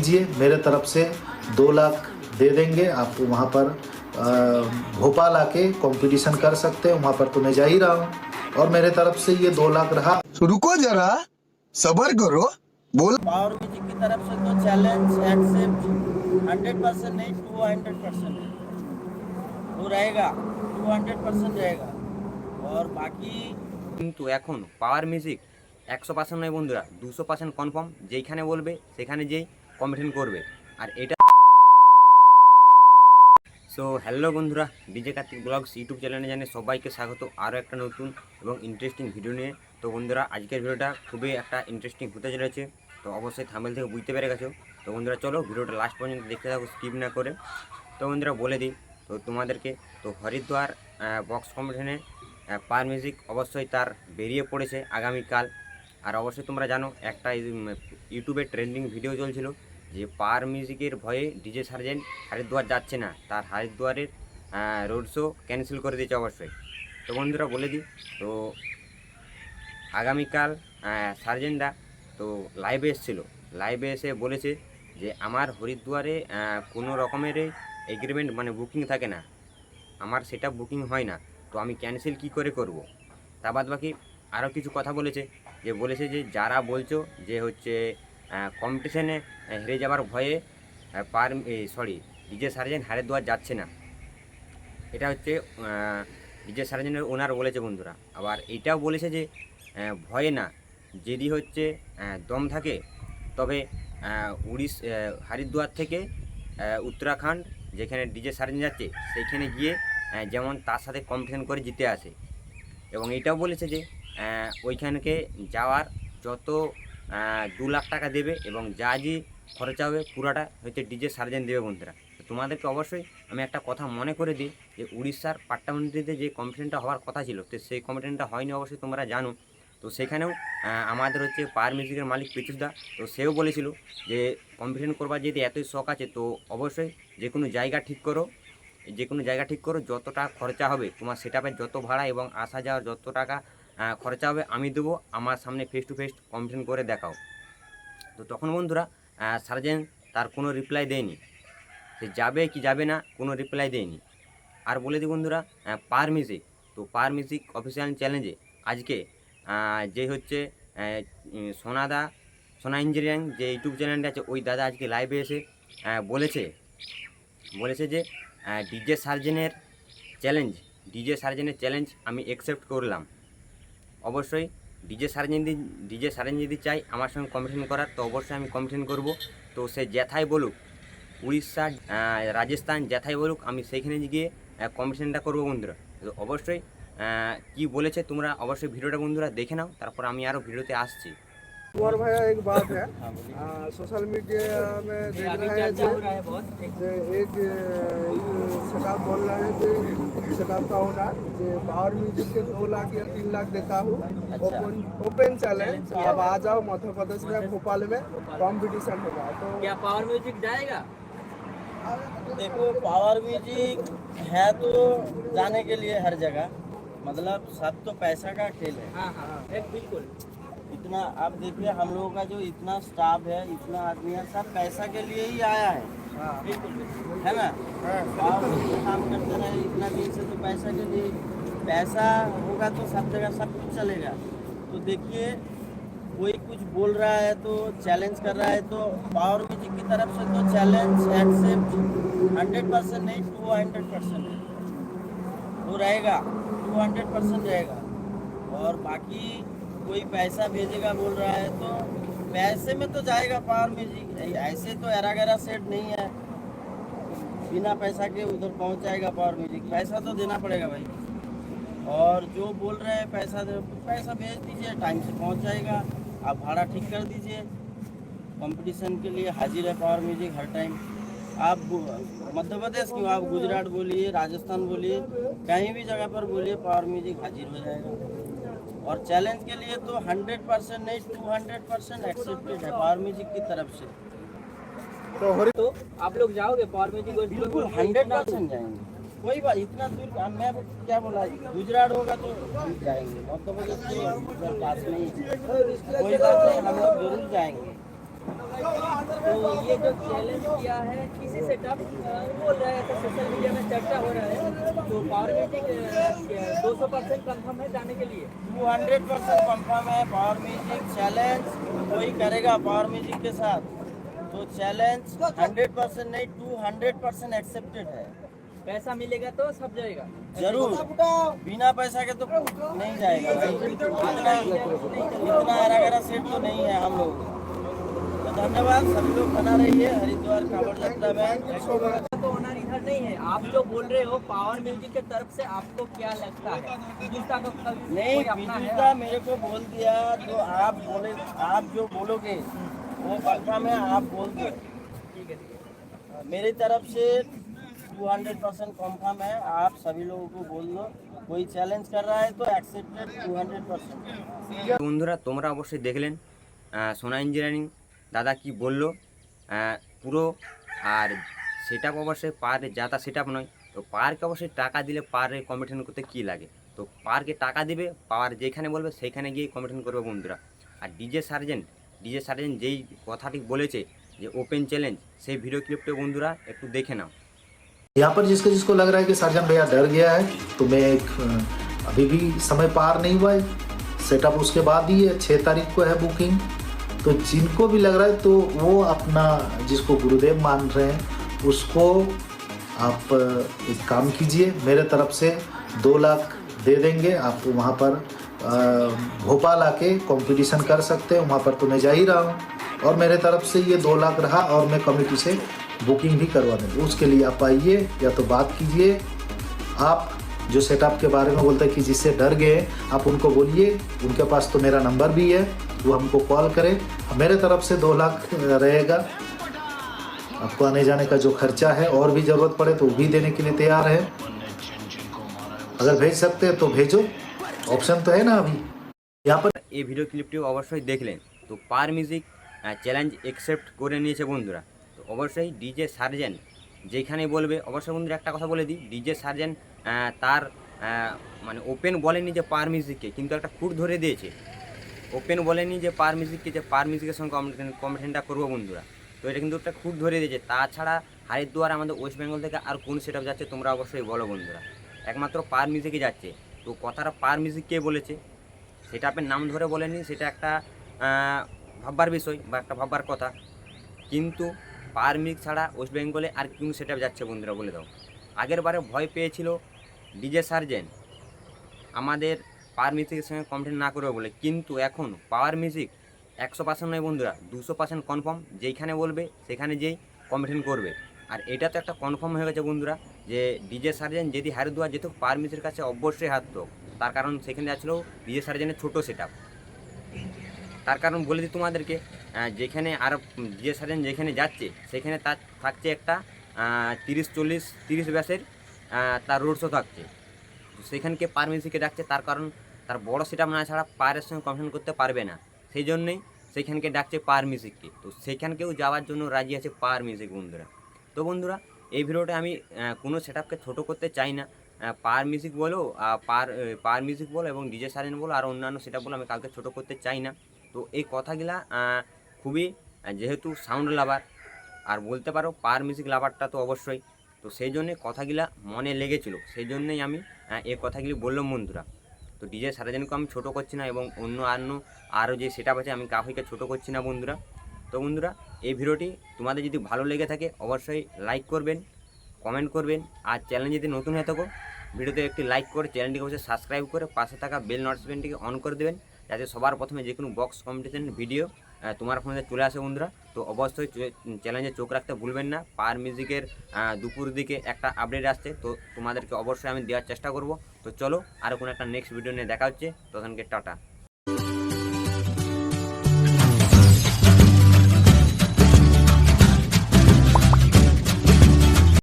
कीजिए, मेरे तरफ से 2 लाख दे देंगे। आप वहाँ पर भोपाल आके कंपटीशन कर सकते हैं, वहाँ पर तो मैं जा ही रहा हूँ और मेरे तरफ से ये 2 लाख रहा। रुको जरा, सबर करो, बोल। पावर म्यूजिक की तरफ से तो चैलेंज एक्सेप्ट 100% नहीं 200% वो रहेगा, 200% रहेगा। और बाकी কিন্তু এখন পাওয়ার মিউজিক 100% নয় বন্ধুরা, 200% কনফার্ম। যেইখানে বলবে সেখানে যেই কম্পিটিশন করবে। আর এটা সো হ্যালো বন্ধুরা, ডিজে কার্তিক ব্লগস ইউটিউব চ্যানেলে জানিয়ে সবাইকে স্বাগত আরও একটা নতুন এবং ইন্টারেস্টিং ভিডিও নিয়ে। তো বন্ধুরা, আজকের ভিডিওটা খুবই একটা ইন্টারেস্টিং হতে চলেছে। তো অবশ্যই থাম্বনেল থেকে বুঝতে পেরে গেছো। তো বন্ধুরা চলো ভিডিওটা লাস্ট পর্যন্ত দেখতে থাকো, স্কিপ না করে। তো বন্ধুরা বলে দিই তো তোমাদেরকে, তো হরিদ্বার বক্স কম্পিটিশনে পাওয়ার মিউজিক অবশ্যই তার বেরিয়ে পড়েছে আগামীকাল। আর অবশ্যই তোমরা জানো একটা ইউটিউবে ট্রেন্ডিং ভিডিও চলছিল যে পাওয়ার মিউজিকের ভয়ে ডিজে সার্জেন্ট হরিদ্বার যাচ্ছে না, তার হরিদ্বারের রোড শো ক্যান্সেল করে দিয়েছে অবশ্যই। তো বন্ধুরা বলে দিই, তো আগামীকাল সার্জেন্টরা তো লাইভে এসেছিলো, লাইভে এসে বলেছে যে আমার হরিদ্বারে কোনো রকমেরই এগ্রিমেন্ট মানে বুকিং থাকে না, আমার সেটা বুকিং হয় না, তো আমি ক্যান্সেল কি করে করব। তা বাদ বাকি আরও কিছু কথা বলেছে, যে বলেছে যে যারা বলছো যে হচ্ছে কম্পিটিশনে হেরে যাবার ভয়ে ডিজে সার্জেন্ট হরিদ্বার যাচ্ছে না, এটা হচ্ছে ডিজে সার্জেন্টের ওনার বলেছে বন্ধুরা। আবার এইটাও বলেছে যে ভয়ে না, যদি হচ্ছে দম থাকে তবে হরিদ্বার থেকে উত্তরাখণ্ড যেখানে ডিজে সার্জেন্ট যাচ্ছে সেইখানে গিয়ে যেমন তার সাথে কম্পিটিশন করে জিতে আসে। এবং এইটাও বলেছে যে ওইখানকে যাওয়ার যত 2 লাখ টাকা দেবে এবং যা যে খরচা হবে পুরাটা হচ্ছে ডিজে সার্জেন্ট দেবে বন্ধুরা। তো তোমাদেরকে অবশ্যই আমি একটা কথা মনে করে দিই যে উড়িষ্যার পাট্টামন্ডিতে যে কম্পিটিশনটা হওয়ার কথা ছিল, তো সেই কম্পিটিশনটা হয়নি অবশ্যই তোমরা জানো। তো সেখানেও আমাদের হচ্ছে পাওয়ার মিউজিকের মালিক পিচুসদা, তো সেও বলেছিল যে কম্পিটিশন করবার যদি এতই শখ আছে তো অবশ্যই যে কোনো জায়গা ঠিক করো, যতটা খরচা হবে তোমার সেটআপের যত ভাড়া এবং আসা যাওয়ার যত টাকা খরচা হবে আমি দেবো, আমার সামনে ফেস টু ফেস কম্পিটিশন করে দেখাও। তো তখন বন্ধুরা সার্জেন্ট তার কোনো রিপ্লাই দেয়নি, সে যাবে কি যাবে না কোনো রিপ্লাই দেয়নি। আর বলে দিই বন্ধুরা, পাওয়ার মিউজিক অফিসিয়াল চ্যালেঞ্জে আজকে যে হচ্ছে সোনা ইঞ্জিনিয়ারিং যে ইউটিউব চ্যানেলটা আছে, ওই দাদা আজকে লাইভে এসে বলেছে যে ডিজে সার্জেনের চ্যালেঞ্জ আমি অ্যাকসেপ্ট করলাম। অবশ্যই ডিজে সার্জেন যদি চাই আমার সঙ্গে কম্পিটিশন করার, তো অবশ্যই আমি কম্পিটিশন করব। তো সে যেথায় বলুক, উড়িষ্যা রাজস্থান যেথায় বলুক, আমি সেইখানে গিয়ে কম্পিটিশনটা করবো বন্ধুরা। তো অবশ্যই কি বলেছে তোমরা অবশ্যই ভিডিওটা বন্ধুরা দেখে নাও, তারপর আমি আরও ভিডিওতে আসছি। कुंवर भैया एक बात है, सोशल मीडिया में देख रहे हैं जो एक सेटअप बोल रहे हैं कि सेटअप का होना जो पावर म्यूजिक के 2 लाख या 3 लाख देता हूँ, ओपन चैलेंज, अब आ जाओ मध्य प्रदेश में भोपाल में कंपटीशन होगा। तो क्या पावर म्यूजिक जाएगा? देखो पावर म्यूजिक है तो जाने के लिए हर जगह, मतलब सब तो पैसा का खेल है। एक बिल्कुल इतना आप देखिए हम लोगों का जो इतना स्टाफ है, इतना आदमी है, सब पैसा के लिए ही आया है। बिल्कुल है ना, पावर म्यूजिक काम करते रहे इतना दिन से, तो पैसा के लिए, पैसा होगा तो सब जगह सब कुछ चलेगा। तो देखिए कोई कुछ बोल रहा है तो चैलेंज कर रहा है, तो पावर म्यूजिक की तरफ से तो चैलेंज एक्सेप्ट 100% नहीं 200% वो रहेगा, 200% रहेगा। और बाकी कोई पैसा भेजेगा बोल रहा है तो पैसे में तो जाएगा पावर म्यूजिक, ऐसे तो एरा गैरा सेट नहीं है बिना पैसा के उधर पहुंच जाएगा पावर म्यूजिक, पैसा तो देना पड़ेगा भाई। और जो बोल रहे हैं पैसा भेज दीजिए, टाइम से पहुंच जाएगा, आप भाड़ा ठीक कर दीजिए। कंपटीशन के लिए हाजिर है पावर म्यूजिक हर टाइम। आप मध्य प्रदेश क्यों, आप गुजरात बोलिए, राजस्थान बोलिए, कहीं भी जगह पर बोलिए, पावर म्यूजिक हाजिर हो जाएगा। और चैलेंज के लिए तो 100% नहीं 200% एक्सेप्टेड है पावर म्यूजिक की तरफ से। तो आप लोग जाओगे पावर म्यूजिक? बिल्कुल 100% जाएंगे, कोई बात इतना दूर मैं क्या बोला, गुजरात होगा तो जाएंगे, मध्य प्रदेश के पास नहीं, कोई बात नहीं, हम लोग जरूर जाएंगे। तो ये जो चैलेंज किया है किसी सेटअप बोल रहा है तो सोशल मीडिया में चर्चा हो रहा है, तो पावर म्यूजिक 200% कंफर्म है जाने के लिए? 200% कंफर्म है। पावर म्यूजिक चैलेंज वही करेगा पावर म्यूजिक के साथ, तो चैलेंज 100% नहीं 200% एक्सेप्टेड है। पैसा मिलेगा तो सब जाएगा जरूर, बिना पैसा के तो नहीं जाएगा भाई। इतना हरा सेट तो नहीं है हम लोग। तो धन्यवाद, सभी लोग बना रहिए। हरिद्वार कांवड़ यात्रा में तो ऑनर इधर नहीं है। आप जो बोल रहे हो पावर म्यूजिक के तरफ से, आपको क्या लगता है विजुता को नहीं? विजुता मेरे को बोल दिया, तो आप बोले, आप जो बोलोगे वो कंफर्म है, आप बोल दो। ठीक है, मेरी तरफ से 200% कंफर्म है। आप सभी लोगों को बोल दो, कोई চ্যালেঞ্জ कर रहा है तो एक्सेप्टेड 200%। বন্ধুরা তোমরা অবশ্যই দেখলেন সোনা ইঞ্জিনিয়ারিং দাদা কি বললো পুরো। আর সেট আপ অবশ্যই পার যাতা সেট আপ নয়, তো পারকে অবশ্যই টাকা দিলে পারে কম্পিটিশন করতে কী লাগে, তো পারকে টাকা দিবে, পাওয়ার যেখানে বলবে সেইখানে গিয়ে কম্পিটিশন করবে বন্ধুরা। আর ডিজে সার্জেন্ট যেই কথাটি বলেছে যে ওপেন চ্যালেঞ্জ, সেই ভিডিও ক্লিপটা বন্ধুরা একটু দেখে নাও। यहाँ पर जिसको लग रहा है कि सार्जन भैया डर गया है, तो मैं अभी भी समय पार नहीं हुआ है, सेटअप उसके बाद ही है, 6 तारीख को है बुकिंग। तो जिनको भी लग रहा है तो वो अपना जिसको गुरुदेव मान रहे हैं उसको आप एक काम कीजिए, मेरे तरफ से 2 लाख दे देंगे। आप वहाँ पर भोपाल आके कंपटीशन कर सकते हैं, वहाँ पर तो मैं जा ही रहा हूँ। और मेरे तरफ से ये 2 लाख रहा, और मैं कमेटी से बुकिंग भी करवा देंगे। उसके लिए आप आइए, या तो बात कीजिए। आप जो सेटअप के बारे में बोलते हैं कि जिससे डर गए, आप उनको बोलिए, उनके पास तो मेरा नंबर भी है, वो हमको कॉल करें। मेरे तरफ से 2 लाख रहेगा। आपको आने जाने का जो खर्चा है, और भी ज़रूरत पड़े तो वो भी देने के लिए तैयार है। अगर भेज सकते हैं तो भेजो, ऑप्शन तो है ना अभी यहाँ पर। এই ভিডিও ক্লিপটিও অবশ্যই দেখলেন, তো পার মিউজিক চ্যালেঞ্জ অ্যাকসেপ্ট করে নিয়েছে বন্ধুরা। তো অবশ্যই ডিজে সার্জেন্ট যেখানে বলবে, অবশ্যই বন্ধুরা একটা কথা বলে দিই, ডিজে সার্জেন্ট তার মানে ওপেন বলেনি যে পার মিউজিককে, কিন্তু একটা খুঁট ধরে দিয়েছে। ওপেন বলেনি যে পার মিউজিককে, যে পার মিউজিকের সঙ্গে কম্পিটিশনটা করবো বন্ধুরা। তো এটা কিন্তু একটা খুঁট ধরে দিয়েছে। তাছাড়া হরিদ্বার আমাদের ওয়েস্ট বেঙ্গল থেকে আর কোন সেট আপ যাচ্ছে তোমরা অবশ্যই বলো বন্ধুরা। একমাত্র পার মিউজিকই যাচ্ছে। তো কথাটা পার মিউজিক কে বলেছে, সেটা আপনার নাম ধরে বলেনি, সেটা একটা ভাববার বিষয় বা একটা ভাববার কথা। কিন্তু পার মিউজিক ছাড়া ওয়েস্ট বেঙ্গলে আর কোন সেট আপ যাচ্ছে বন্ধুরা বলে দাও। আগের বারে ভয় পেয়েছিল ডিজে সার্জেন্ট আমাদের পাওয়ার মিউজিকের সঙ্গে কম্পিটিশন না করবে বলে, কিন্তু এখন পাওয়ার মিউজিক 100% নয় বন্ধুরা, 200% কনফার্ম। যেইখানে বলবে সেখানে যেই কম্পিটিশন করবে। আর এটা তো একটা কনফার্ম হয়ে গেছে বন্ধুরা যে ডিজে সার্জেন্ট যদি হরিদ্বার যেত, পাওয়ার মিউজিকের কাছে অবশ্যই হারতো। তার কারণ সেখানে যাচ্ছিল ডিজে সার্জেন্টের ছোটো সেট আপ। তার কারণ বলে দিই তোমাদেরকে, যেখানে আর ডিজে সার্জেন্ট যেখানে যাচ্ছে সেখানে তার থাকছে একটা 30 ব্যাসের তার রোড শো থাকছে। সেখানকে পার মিউজিকে ডাকছে, তার কারণ তার বড় সেট আপ না ছাড়া পায়ের সঙ্গে কম্পিটিশন করতে পারবে না। সেই জন্যই সেখানকে ডাকছে পার মিউজিককে। তো সেখানকেও যাওয়ার জন্য রাজি আছে পার মিউজিক বন্ধুরা। তো বন্ধুরা এই ভিডিওটা আমি কোনো সেট আপকে ছোটো করতে চাই না। পার মিউজিক বলো, পার মিউজিক বলো এবং ডিজে সার্জেন্ট বলো আর অন্যান্য সেট আপ বলো, আমি কাউকে ছোটো করতে চাই না। তো এই কথাগুলা খুবই, যেহেতু সাউন্ড লাভার আর বলতে পারো পার মিউজিক লাভারটা তো অবশ্যই, তো সেই জন্যে কথাগুলা মনে লেগেছিলো, সেই জন্যই আমি এই কথাগুলি বললাম বন্ধুরা। তো ডিজে সার্জেন্টকে আমি ছোটো করছি না এবং অন্য আরও যে সেট আপ আছে আমি কাউকে ছোটো করছি না বন্ধুরা। তো বন্ধুরা এই ভিডিওটি তোমাদের যদি ভালো লেগে থাকে অবশ্যই লাইক করবেন, কমেন্ট করবেন। আর চ্যানেল যদি নতুন হয়ে থাকো ভিডিওতে একটি লাইক করে চ্যানেলটিকে অবশ্যই সাবস্ক্রাইব করে পাশে থাকা বেল নোটিফিকেশনটিকে অন করে দেবেন, যাতে সবার প্রথমে যে কোনো বক্স কম্পিটিশন ভিডিও তোমার ফোনে চলে আসে বন্ধুরা। তো অবশ্যই চ্যানেলে চোখ রাখতে ভুলবেন না। পার মিউজিকের দুপুর দিকে একটা আপডেট আসছে, তো তোমাদেরকে অবশ্যই আমি দেওয়ার চেষ্টা করব। তো চলো আরও কোনো একটা নেক্সট ভিডিও নিয়ে দেখা হচ্ছে, তখনকে টাটা।